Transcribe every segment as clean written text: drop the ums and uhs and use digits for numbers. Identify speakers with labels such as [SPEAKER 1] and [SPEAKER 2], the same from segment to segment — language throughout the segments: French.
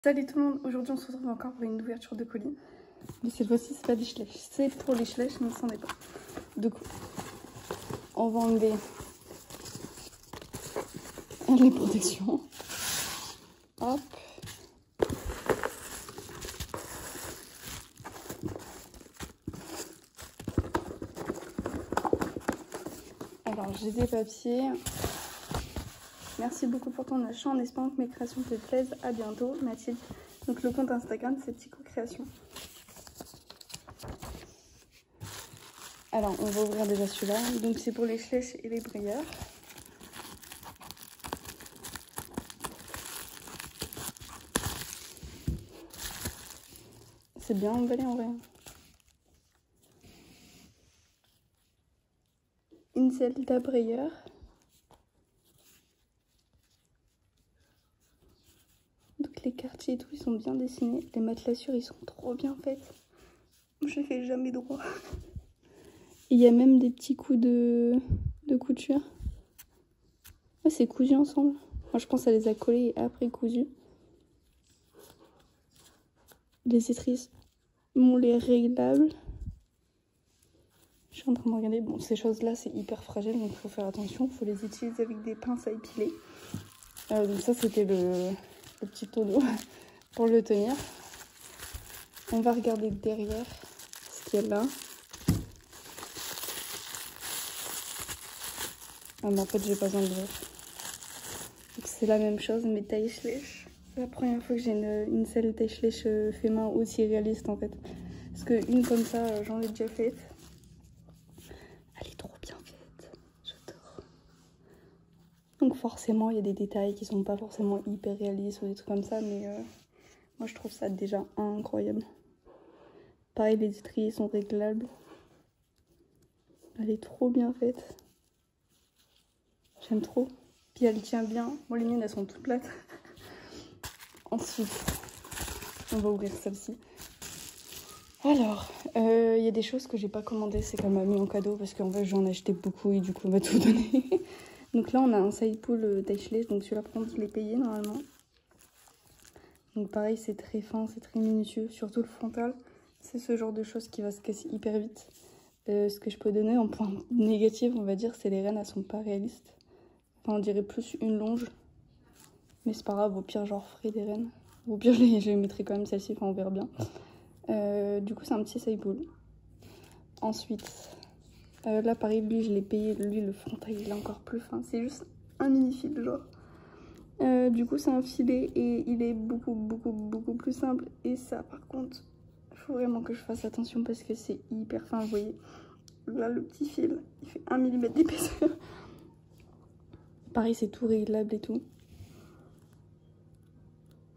[SPEAKER 1] Salut tout le monde, aujourd'hui on se retrouve encore pour une ouverture de colis. Mais cette fois-ci c'est pas des schlèches, c'est pour les schlèches mais c'en est pas. Du coup, on va enlever les protections. Hop. Alors j'ai des papiers. Merci beaucoup pour ton achat en espérant que mes créations te plaisent. À bientôt, Mathilde. Donc le compte Instagram c'est Tico Création. Alors on va ouvrir déjà celui-là. Donc c'est pour les schlèches et les brayeurs. C'est bien emballé en vrai. Une Zelda brayeur. Donc les quartiers et tout, ils sont bien dessinés. Les matelassures, ils sont trop bien faites. Je les fais jamais droit. Il y a même des petits coups de couture. Ah, c'est cousu ensemble. Moi, je pense qu'elle les a collés et après cousus. Les étrices, moulées réglables. Je suis en train de regarder. Bon, ces choses-là, c'est hyper fragile, donc il faut faire attention. Il faut les utiliser avec des pinces à épiler. Donc ça, c'était le petit tonneau pour le tenir. On va regarder derrière ce qu'il y a là. Ah mais en fait j'ai pas besoin de l'ouvrir. C'est la même chose mais taille schlèche. C'est la première fois que j'ai une selle taille schlèche fait main aussi réaliste en fait. Parce qu'une comme ça j'en ai déjà faite. Elle est trop bien faite. J'adore. Donc forcément il y a des détails qui sont pas forcément hyper réalistes ou des trucs comme ça. Mais moi je trouve ça déjà incroyable. Pareil les étriers sont réglables. Elle est trop bien faite. J'aime trop. Puis elle tient bien. Moi les miennes elles sont toutes plates. Ensuite, on va ouvrir celle-ci. Alors, il y a des choses que j'ai pas commandées. C'est qu'elle m'a mis en cadeau parce qu'en fait j'en ai acheté beaucoup et du coup on va tout donner. Donc là on a un side pull taille schlèche. Donc celui-là par contre je l'ai payé normalement. Donc pareil c'est très fin, c'est très minutieux. Surtout le frontal. C'est ce genre de choses qui va se casser hyper vite. Ce que je peux donner en point négatif on va dire c'est les rennes elles sont pas réalistes. Enfin, on dirait plus une longe. Mais c'est pas grave, au pire, genre, ferai des rennes. Au pire, je les mettrai quand même celle-ci, enfin, on verra bien. Du coup, c'est un petit side pull. Ensuite, là, pareil, lui, je l'ai payé. Lui, le frontal, il est encore plus fin. C'est juste un mini-fil, genre. Du coup, c'est un filet et il est beaucoup plus simple. Et ça, par contre, il faut vraiment que je fasse attention parce que c'est hyper fin, vous voyez. Là, le petit fil, il fait 1 mm d'épaisseur. Pareil, c'est tout réglable et tout.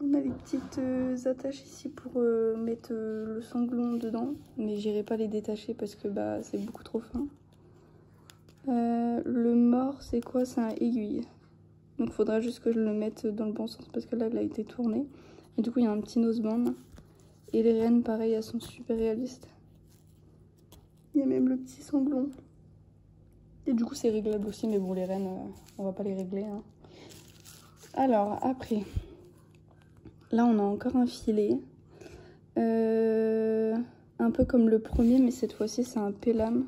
[SPEAKER 1] On a les petites attaches ici pour mettre le sanglon dedans. Mais j'irai pas les détacher parce que bah, c'est beaucoup trop fin. Le mort, c'est quoi? C'est un aiguille. Donc il faudra juste que je le mette dans le bon sens parce que là, il a été tourné. Et du coup, il y a un petit noseband. Et les rennes, pareil, elles sont super réalistes. Il y a même le petit sanglon. Et du coup, c'est réglable aussi. Mais bon, les rennes, on va pas les régler. Hein. Alors, après... Là, on a encore un filet. Un peu comme le premier, mais cette fois-ci, c'est un pélame.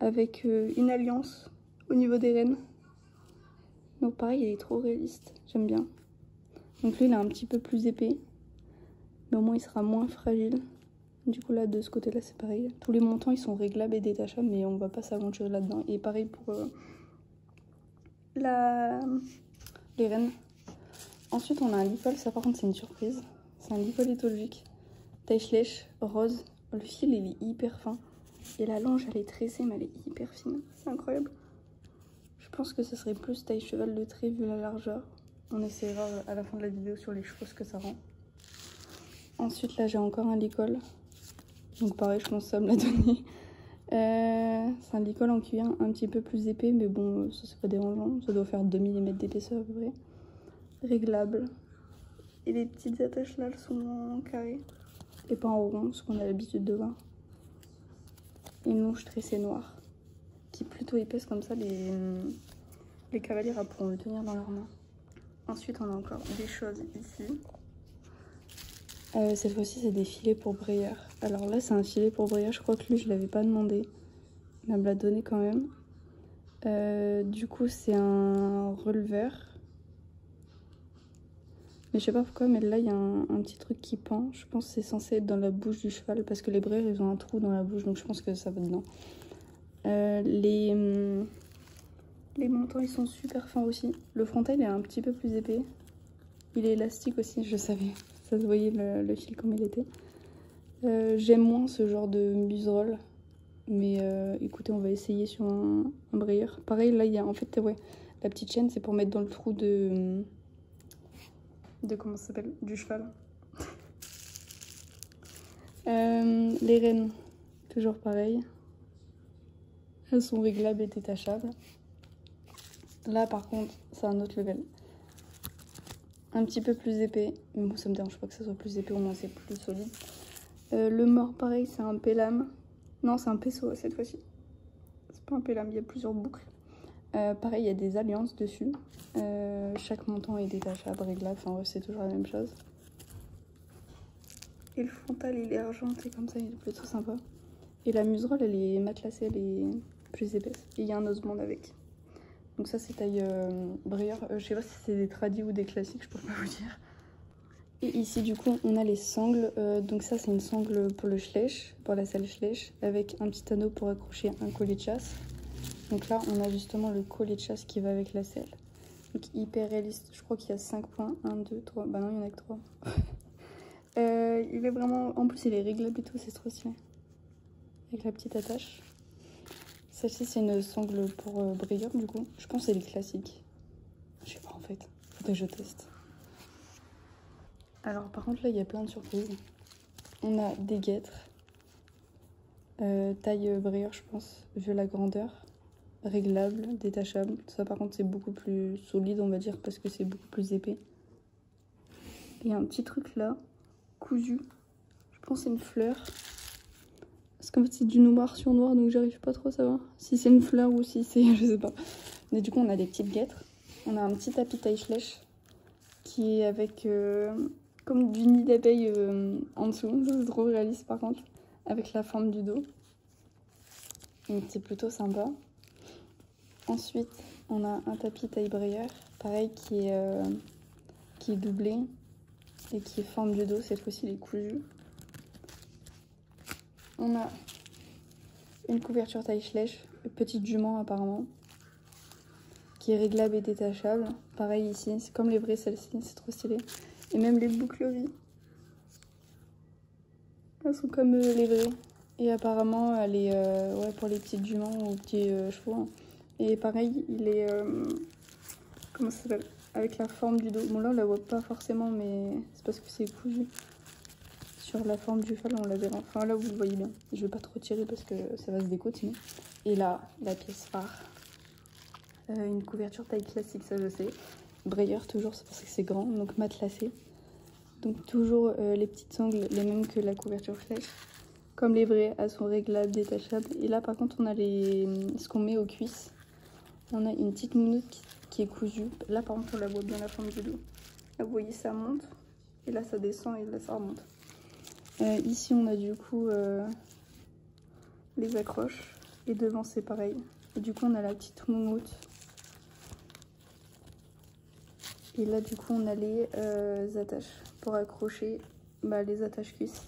[SPEAKER 1] Avec une alliance au niveau des rennes. Donc pareil, il est trop réaliste. J'aime bien. Donc lui, il est un petit peu plus épais. Mais au moins, il sera moins fragile. Du coup, là, de ce côté-là, c'est pareil. Tous les montants, ils sont réglables et détachables, mais on va pas s'aventurer là-dedans. Et pareil pour les rennes. Ensuite, on a un lipol. Ça, par contre, c'est une surprise. C'est un lipol éthologique. Taille schlèche, rose. Le fil, il est hyper fin. Et la longe, elle est tressée, mais elle est hyper fine. C'est incroyable. Je pense que ce serait plus taille cheval de trait vu la largeur. On essaiera à la fin de la vidéo sur les cheveux ce que ça rend. Ensuite, là, j'ai encore un licol. Donc pareil, je pense que ça me l'a donné. C'est un licol en cuir un petit peu plus épais, mais bon, ça c'est pas dérangeant. Ça doit faire 2 mm d'épaisseur à peu près. Réglable. Et les petites attaches là, elles sont en carré. Et pas en rond, ce qu'on a l'habitude de voir. Et une longe tressée noire. Qui est plutôt épaisse comme ça, les cavalières pourront le tenir dans leurs mains. Ensuite, on a encore des choses ici. Cette fois-ci, c'est des filets pour brayeur. Alors là, c'est un filet pour brayeur. Je crois que lui, je l'avais pas demandé. Il me l'a donné quand même. Du coup, c'est un releveur. Mais je sais pas pourquoi, mais là, il y a un petit truc qui pend. Je pense que c'est censé être dans la bouche du cheval. Parce que les brayeurs, ils ont un trou dans la bouche. Donc je pense que ça va dedans. Les montants, ils sont super fins aussi. Le frontal est un petit peu plus épais. Il est élastique aussi, je savais. Ça se voyait le fil comme il était. J'aime moins ce genre de museroll. Mais écoutez, on va essayer sur un brayeur. Pareil, là, il y a en fait, ouais, la petite chaîne, c'est pour mettre dans le trou de comment ça s'appelle, du cheval. Les rênes, toujours pareil. Elles sont réglables et détachables. Là, par contre, c'est un autre level. Un petit peu plus épais. Mais bon, ça me dérange pas que ça soit plus épais, au moins c'est plus solide. Le mort, pareil, c'est un pélame. Non, c'est un peso cette fois-ci. C'est pas un pélame, il y a plusieurs boucles. Pareil, il y a des alliances dessus. Chaque montant est détachable, réglable. Enfin, ouais, c'est toujours la même chose. Et le frontal, il est argenté comme ça, il est plutôt sympa. Et la muserolle, elle est matelassée, elle est plus épaisse. Et il y a un oseband avec. Donc ça, c'est taille brayeur. Je sais pas si c'est des tradis ou des classiques, je peux pas vous dire. Et ici, du coup, on a les sangles. Donc ça, c'est une sangle pour le schlech, pour la selle schlech, avec un petit anneau pour accrocher un collet de chasse. Donc là, on a justement le collet de chasse qui va avec la selle. Donc hyper réaliste. Je crois qu'il y a 5 points. 1, 2, 3. Bah non, il y en a que 3. Il est vraiment... En plus, il est réglable et tout, c'est trop stylé. Avec la petite attache. Celle-ci, c'est une sangle pour brayeur, du coup. Je pense que c'est les classiques. Je sais pas, en fait. Faudrait que je teste. Alors, par contre, là, il y a plein de surprises. On a des guêtres. Taille brayeur, je pense, vu la grandeur. Réglable, détachable. Ça, par contre, c'est beaucoup plus solide, on va dire, parce que c'est beaucoup plus épais. Il y a un petit truc là, cousu. Je pense que c'est une fleur. Parce qu'en fait, c'est du noir sur noir, donc j'arrive pas trop à savoir si c'est une fleur ou si c'est... je sais pas. Mais du coup, on a des petites guêtres. On a un petit tapis taille flèche qui est avec comme du nid d'abeille en dessous. C'est trop réaliste, par contre, avec la forme du dos. Donc, c'est plutôt sympa. Ensuite, on a un tapis taille brayeur, pareil, qui est doublé et qui est forme du dos. Cette fois-ci, il est cousu. On a une couverture taille flèche, petite jument apparemment, qui est réglable et détachable. Pareil ici, c'est comme les vrais, celle-ci, c'est trop stylé. Et même les boucles aussi. Elles sont comme les vrais. Et apparemment, elle est ouais, pour les petites juments ou petits chevaux. Hein. Et pareil, il est... comment ça s'appelle? Avec la forme du dos. Bon là, on la voit pas forcément, mais c'est parce que c'est cousu. Sur la forme du cheval, on la verra. Enfin là, vous le voyez bien. Je vais pas trop tirer parce que ça va se décoter sinon. Et là, la pièce phare. Une couverture taille classique, ça je sais. Brayeur toujours, c'est parce que c'est grand, donc matelassé. Donc toujours les petites sangles, les mêmes que la couverture flèche. Comme les vrais, elles sont réglables, détachables. Et là par contre on a ce qu'on met aux cuisses. On a une petite mounoute qui est cousue. Là par contre on la voit bien la forme du dos. Là vous voyez ça monte. Et là ça descend et là ça remonte. Ici on a du coup les accroches. Et devant c'est pareil. Et du coup on a la petite moumoute. Et là du coup on a les attaches pour accrocher les attaches cuisses